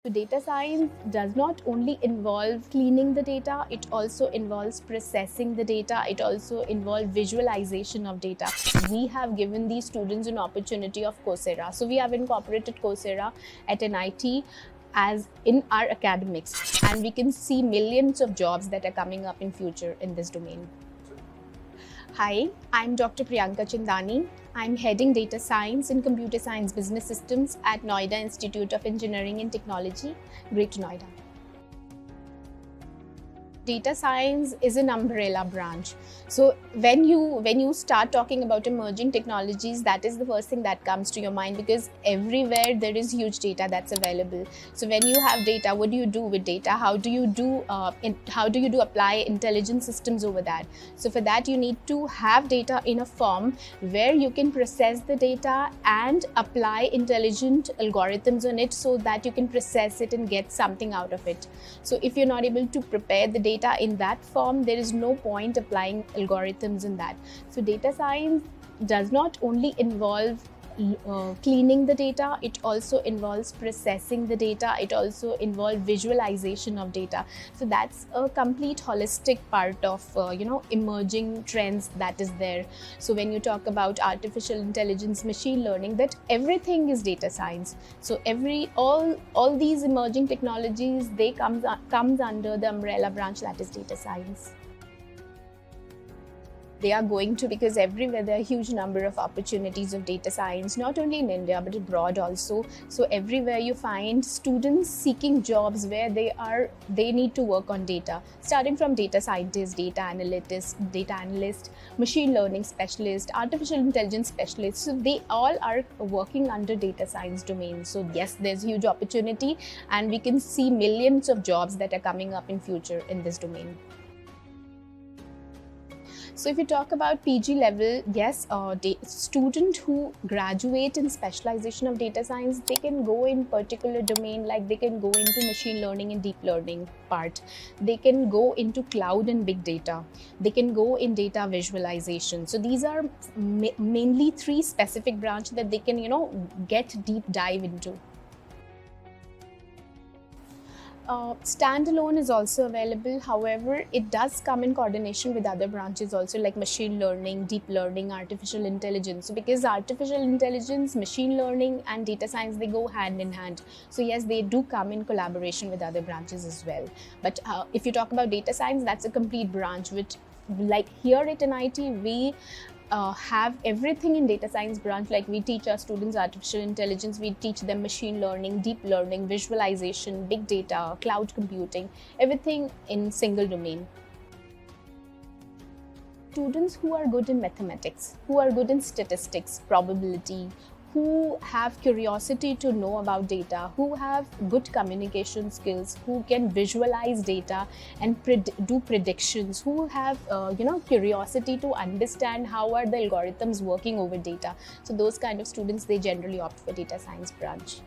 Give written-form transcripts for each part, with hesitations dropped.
So data science does not only involve cleaning the data, it also involves processing the data, it also involves visualization of data. We have given these students an opportunity of Coursera. So we have incorporated Coursera at NIT as in our academics, and we can see millions of jobs that are coming up in future in this domain. Hi, I'm Dr. Priyanka Chandani. I'm heading Data Science and Computer Science Business Systems at Noida Institute of Engineering and Technology, Greater Noida. Data science is an umbrella branch. So when you start talking about emerging technologies, that is the first thing that comes to your mind, because everywhere there is huge data that's available. So when you have data, what do you do with data? How do you do apply intelligent systems over that? So for that, you need to have data in a form where you can process the data and apply intelligent algorithms on it, so that you can process it and get something out of it. So if you're not able to prepare the data in that form, there is no point applying algorithms in that. So data science does not only involve cleaning the data, it also involves processing the data, it also involves visualization of data. So that's a complete holistic part of emerging trends that is there. So when you talk about artificial intelligence, machine learning, that everything is data science. So all these emerging technologies, they comes under the umbrella branch that is data science. They are going to, because everywhere there are a huge number of opportunities of data science, not only in India but abroad also. So everywhere you find students seeking jobs where they need to work on data, starting from data scientist, data analyst, machine learning specialist, artificial intelligence specialist. So they all are working under data science domain. So yes, there's huge opportunity, and we can see millions of jobs that are coming up in future in this domain. So if you talk about PG level, yes, student who graduate in specialization of data science, they can go in particular domain, like they can go into machine learning and deep learning part. They can go into cloud and big data. They can go in data visualization. So these are mainly three specific branches that they can, get deep dive into. Standalone is also available. However, it does come in coordination with other branches also, like machine learning, deep learning, artificial intelligence. So because artificial intelligence, machine learning and data science, they go hand in hand. So yes, they do come in collaboration with other branches as well. But if you talk about data science, that's a complete branch, which, like here at NIT, we have everything in data science branch. Like we teach our students artificial intelligence, we teach them machine learning, deep learning, visualization, big data, cloud computing, everything in single domain. Students who are good in mathematics, who are good in statistics, probability, who have curiosity to know about data, who have good communication skills, who can visualize data and do predictions, who have curiosity to understand how are the algorithms working over data. So those kind of students, they generally opt for data science branch.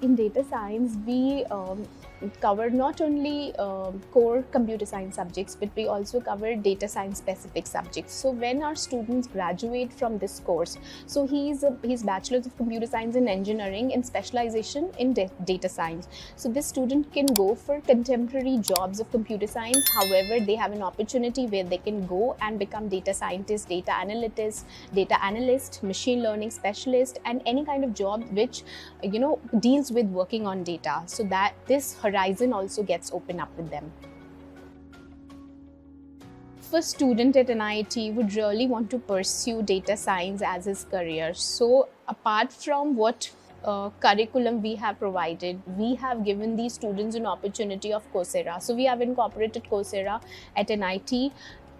In data science, we cover not only core computer science subjects, but we also cover data science specific subjects. So when our students graduate from this course, so he's bachelor's of computer science and engineering in specialization in data science. So this student can go for contemporary jobs of computer science. However, they have an opportunity where they can go and become data scientist, data analyst, machine learning specialist, and any kind of job which deals with working on data. So that this horizon also gets opened up with them. If a student at NIT would really want to pursue data science as his career, so apart from what curriculum we have provided, we have given these students an opportunity of Coursera. So we have incorporated Coursera at NIT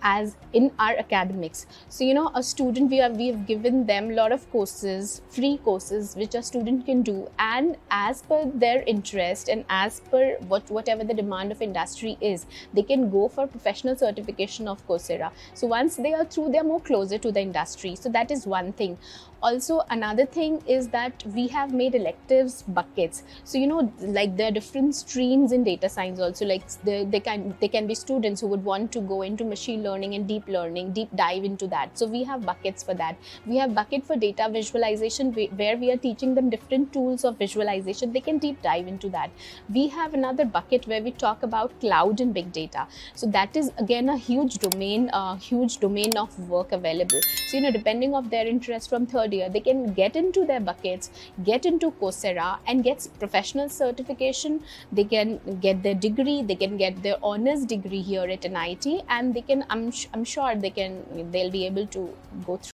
as in our academics. So a student, we have given them a lot of courses, free courses, which a student can do, and as per their interest and as per whatever the demand of industry is, they can go for professional certification of Coursera. So once they are through, they are more closer to the industry. So that is one thing. Also, another thing is that we have made electives buckets. So like there are different streams in data science also. Like they can be students who would want to go into machine learning and deep learning, deep dive into that. So we have buckets for that. We have bucket for data visualization, where we are teaching them different tools of visualization. They can deep dive into that. We have another bucket where we talk about cloud and big data. So that is again a huge domain of work available. So depending of their interest from third year, they can get into their buckets, get into Coursera and get professional certification. They can get their degree, they can get their honors degree here at NIT, and they can, I'm sure they'll be able to go through